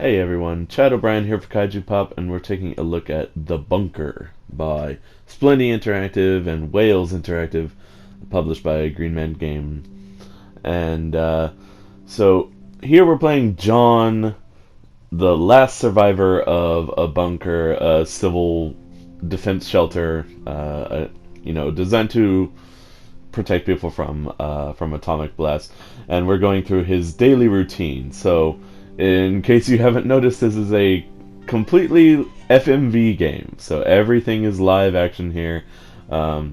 Hey everyone, Chad O'Brien here for Kaiju Pop, and we're taking a look at The Bunker by Splinty Interactive and Wales Interactive, published by Green Man Game. And so here we're playing John, the last survivor of a bunker, a civil defense shelter, designed to protect people from atomic blast. And we're going through his daily routine. So, in case you haven't noticed, this is a completely FMV game. So everything is live action here, so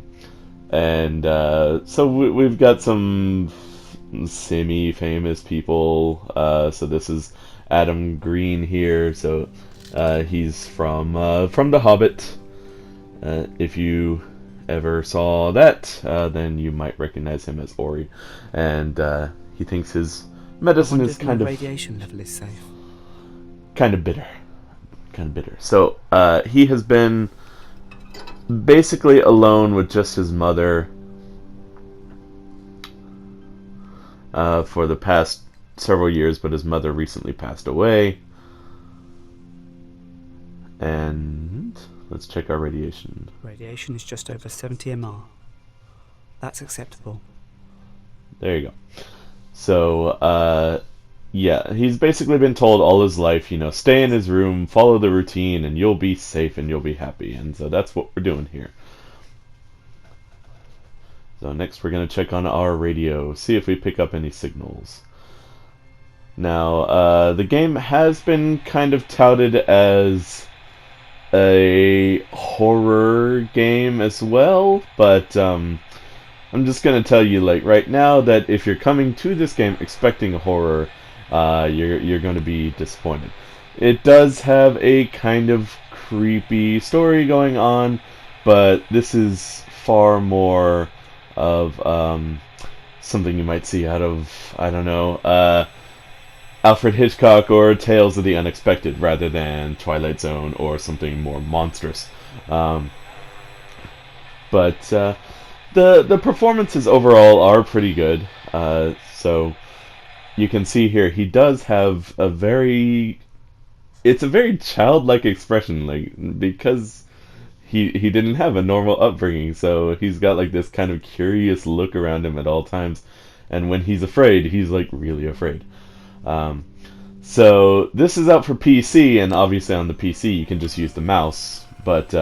we've got some semi-famous people. So this is Adam Green here. So he's from The Hobbit. If you ever saw that, then you might recognize him as Ori, and he thinks his medicine is kind of radiation level is safe. kind of bitter, So he has been basically alone with just his mother for the past several years, but his mother recently passed away. And let's check our radiation. Radiation is just over 70 mR. That's acceptable. There you go. So, yeah, he's basically been told all his life, stay in his room, follow the routine, and you'll be safe and you'll be happy. And so that's what we're doing here. So next we're going to check on our radio, see if we pick up any signals. Now, the game has been kind of touted as a horror game as well, but I'm just gonna tell you, like, right now, that if you're coming to this game expecting a horror, you're going to be disappointed. It does have a kind of creepy story going on, but this is far more of something you might see out of, I don't know, Alfred Hitchcock or Tales of the Unexpected, rather than Twilight Zone or something more monstrous. But the performances overall are pretty good. So you can see here he does have it's a very childlike expression, like, because he didn't have a normal upbringing, so he's got like this kind of curious look around him at all times, and when he's afraid, he's like really afraid. So this is out for PC, and obviously on the PC you can just use the mouse, but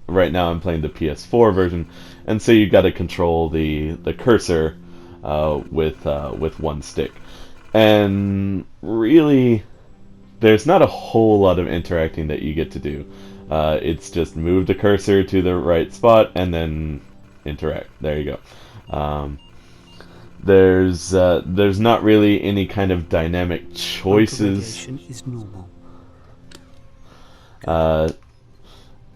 right now I'm playing the PS4 version, and so you've got to control the cursor with one stick. And really, there's not a whole lot of interacting that you get to do. It's just move the cursor to the right spot and then interact. There you go. There's not really any kind of dynamic choices. Radiation is normal.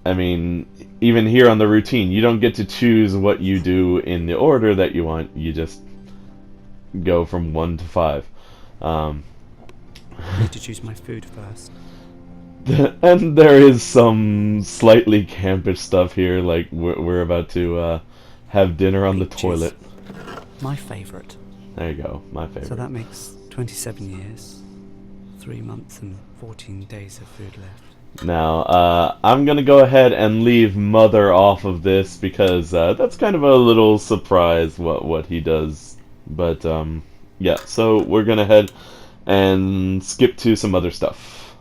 I mean, even here on the routine, you don't get to choose what you do in the order that you want. You just go from 1 to 5. I need to choose my food first. And there is some slightly campish stuff here, like we're about to have dinner on the toilet. My favourite. There you go, my favorite. So that makes 27 years, 3 months and 14 days of food left. Now, I'm gonna go ahead and leave Mother off of this because that's kind of a little surprise what he does. But yeah, so we're gonna head and skip to some other stuff.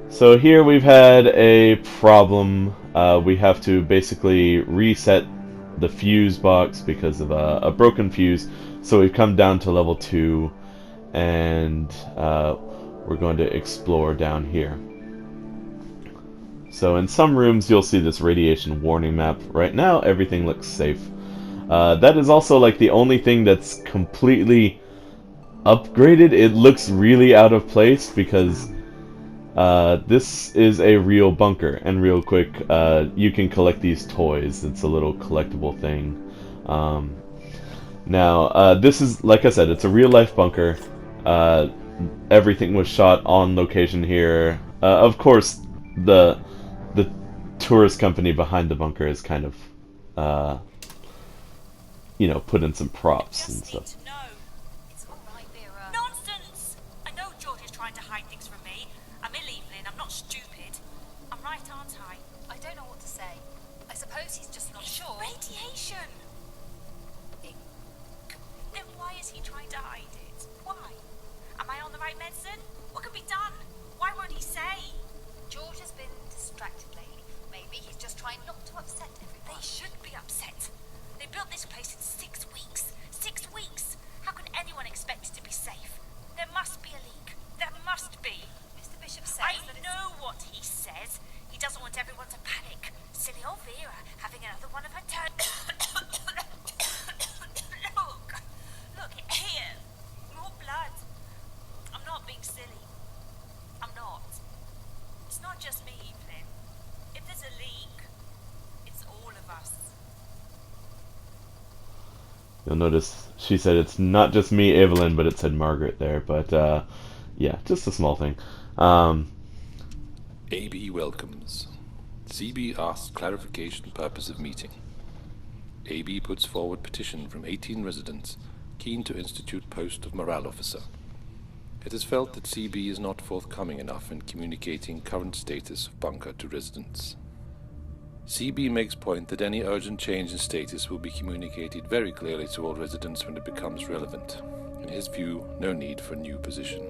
So here we've had a problem. We have to basically reset the fuse box because of a broken fuse. So we've come down to level 2, and we're going to explore down here. So in some rooms you'll see this radiation warning map. Right now everything looks safe. That is also like the only thing that's completely upgraded. It looks really out of place because this is a real bunker, and real quick, you can collect these toys. It's a little collectible thing. Now, this is, like I said, it's a real-life bunker. Everything was shot on location here. Of course, the tourist company behind the bunker is kind of, put in some props and stuff. suspicion. Then why is he trying to hide it? Why? Am I on the right medicine? What can be done? Why won't he say? George has been distracted lately. Maybe he's just trying not to upset everyone. They should be upset. They built this place in 6 weeks. 6 weeks! How can anyone expect it to be safe? There must be a leak. There must be. Mr. Bishop says I that know what he says. He doesn't want everyone to panic. Silly old Vera having another one of her turns. Look, here. More blood. I'm not being silly. I'm not. It's not just me, Evelyn. If there's a leak, it's all of us. You'll notice she said it's not just me, Evelyn, but it said Margaret there. But yeah, just a small thing. AB welcomes. CB asks clarification purpose of meeting. AB puts forward petition from 18 residents keen to institute post of morale officer. It is felt that CB is not forthcoming enough in communicating current status of bunker to residents. CB makes point that any urgent change in status will be communicated very clearly to all residents when it becomes relevant. In his view, no need for a new position.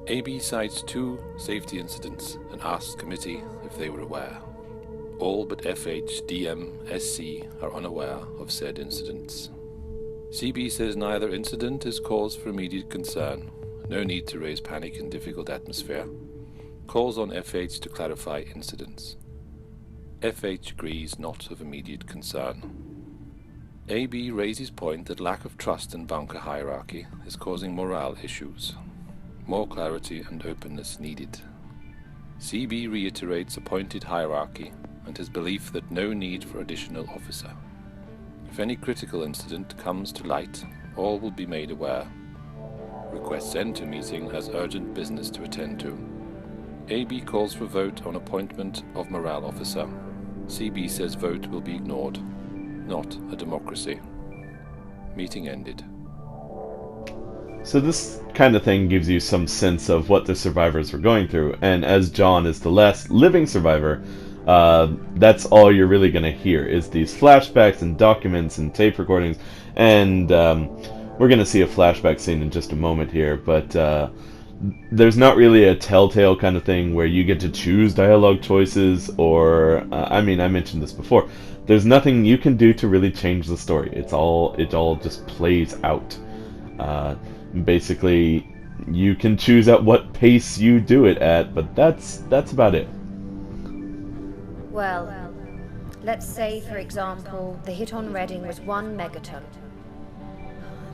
AB cites 2 safety incidents and asks committee if they were aware. All but FH, DM, SC are unaware of said incidents. CB says neither incident is cause for immediate concern, no need to raise panic in difficult atmosphere. Calls on FH to clarify incidents. FH agrees not of immediate concern. AB raises point that lack of trust in bunker hierarchy is causing morale issues. More clarity and openness needed. CB reiterates appointed hierarchy and his belief that no need for additional officer. If any critical incident comes to light, all will be made aware. Requests end to meeting as urgent business to attend to. AB calls for vote on appointment of morale officer. CB says vote will be ignored. Not a democracy. Meeting ended. So this kind of thing gives you some sense of what the survivors were going through, and as John is the last living survivor, that's all you're really going to hear, is these flashbacks and documents and tape recordings, and we're going to see a flashback scene in just a moment here, but there's not really a telltale kind of thing where you get to choose dialogue choices, or, I mentioned this before, there's nothing you can do to really change the story. It all just plays out. Basically, you can choose at what pace you do it at, but that's about it. Well, let's say, for example, the hit on Reading was 1 megaton.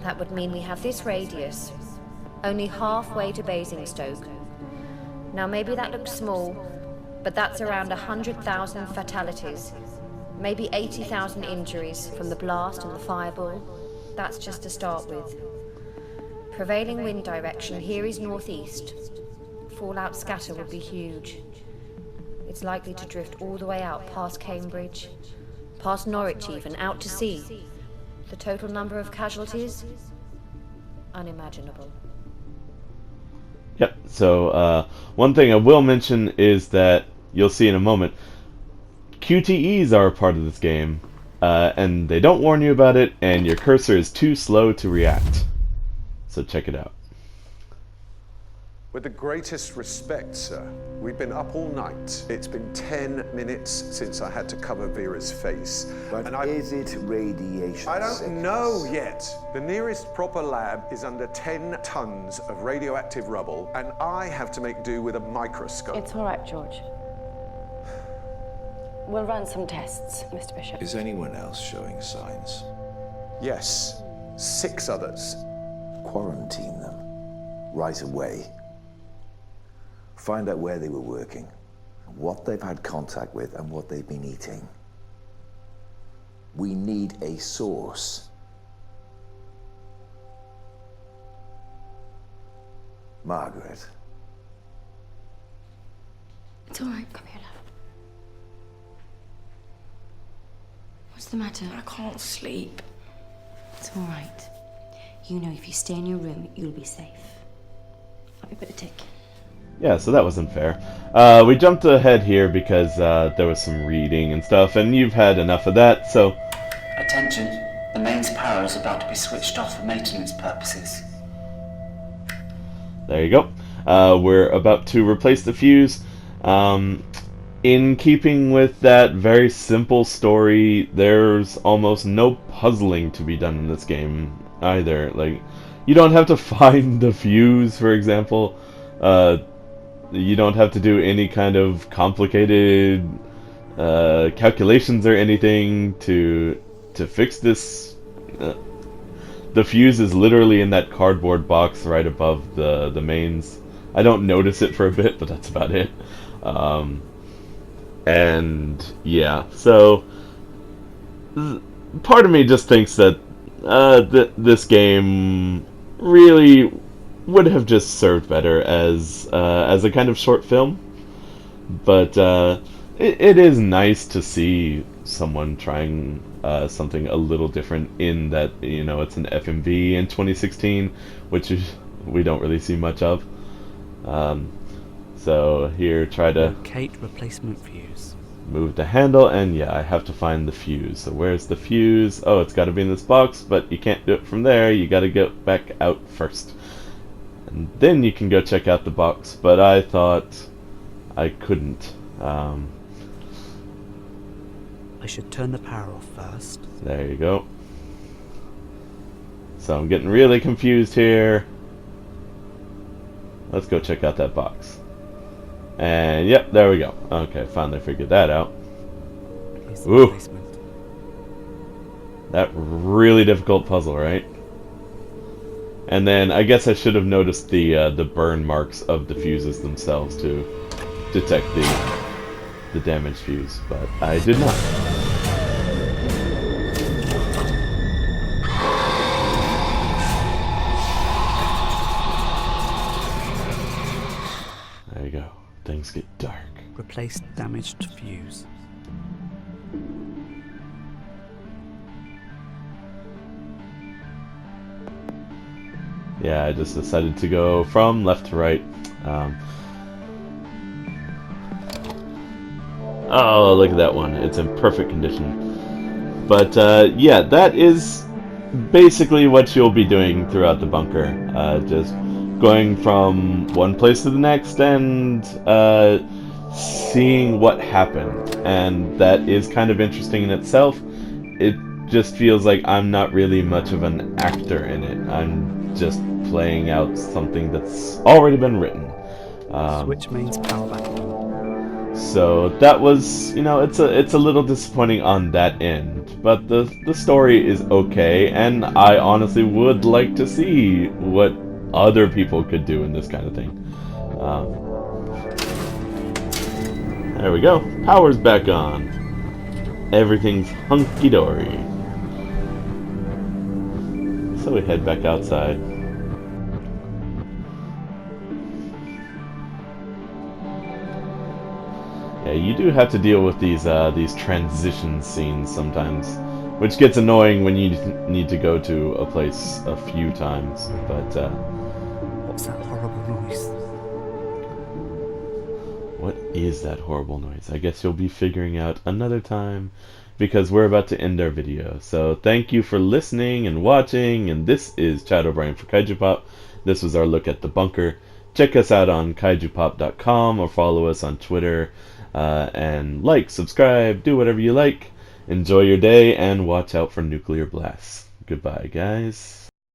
That would mean we have this radius, only halfway to Basingstoke. Now maybe that looks small, but that's around 100,000 fatalities, maybe 80,000 injuries from the blast and the fireball. That's just to start with. Prevailing wind direction here is northeast. Fallout scatter would be huge. It's likely to drift all the way out past Cambridge, past Norwich even, out to sea. The total number of casualties? Unimaginable. Yep, so one thing I will mention is that you'll see in a moment, QTEs are a part of this game, and they don't warn you about it, and your cursor is too slow to react. So check it out. With the greatest respect, sir, we've been up all night. It's been 10 minutes since I had to cover Vera's face. But is it radiation I don't sickness? know yet. The nearest proper lab is under 10 tons of radioactive rubble, and I have to make do with a microscope. It's all right, George. We'll run some tests, Mr. Bishop. Is anyone else showing signs? Yes, 6 others. Quarantine them right away. Find out where they were working, what they've had contact with, and what they've been eating. We need a source. Margaret. It's all right. Come here, love. What's the matter? I can't sleep. It's all right. You know if you stay in your room, you'll be safe. Let me put a tick. Yeah, so that wasn't fair. We jumped ahead here because there was some reading and stuff, and you've had enough of that, so Attention, the mains power is about to be switched off for maintenance purposes. There you go. We're about to replace the fuse. In keeping with that very simple story, there's almost no puzzling to be done in this game either. Like, you don't have to find the fuse, for example. You don't have to do any kind of complicated calculations or anything to fix this. The fuse is literally in that cardboard box right above the mains. I don't notice it for a bit, but that's about it. And yeah, so part of me just thinks that this game really would have just served better as a kind of short film. But it is nice to see someone trying something a little different in that, you know, it's an FMV in 2016, which we don't really see much of. So here, try to locate replacement fuse. Move the handle, and yeah, I have to find the fuse. So where's the fuse? Oh, it's got to be in this box, but you can't do it from there. You got to get back out first, and then you can go check out the box. But I thought I couldn't. I should turn the power off first. There you go. So I'm getting really confused here. Let's go check out that box. And yep, there we go. Okay, finally figured that out. Ooh. That really difficult puzzle, right? And then I guess I should have noticed the burn marks of the fuses themselves to detect the damaged fuse, but I did not. There you go. Things get dark. Replace damaged fuse. Yeah, I just decided to go from left to right. Oh, look at that one. It's in perfect condition. But yeah, that is basically what you'll be doing throughout the bunker. Just going from one place to the next and seeing what happened. And that is kind of interesting in itself. It just feels like I'm not really much of an actor in it. I'm just playing out something that's already been written. Switch mains power back on. So that was, you know, it's a little disappointing on that end. But the story is okay, and I honestly would like to see what other people could do in this kind of thing. There we go. Power's back on. Everything's hunky-dory. So we head back outside. Yeah, you do have to deal with these transition scenes sometimes, which gets annoying when you need to go to a place a few times. But what's that horrible noise? What is that horrible noise? I guess you'll be figuring out another time, because we're about to end our video. So thank you for listening and watching, and this is Chad O'Brien for Kaiju Pop. This was our look at the bunker. Check us out on kaijupop.com or follow us on Twitter, and like, subscribe, do whatever you like. Enjoy your day and watch out for nuclear blasts. Goodbye, guys.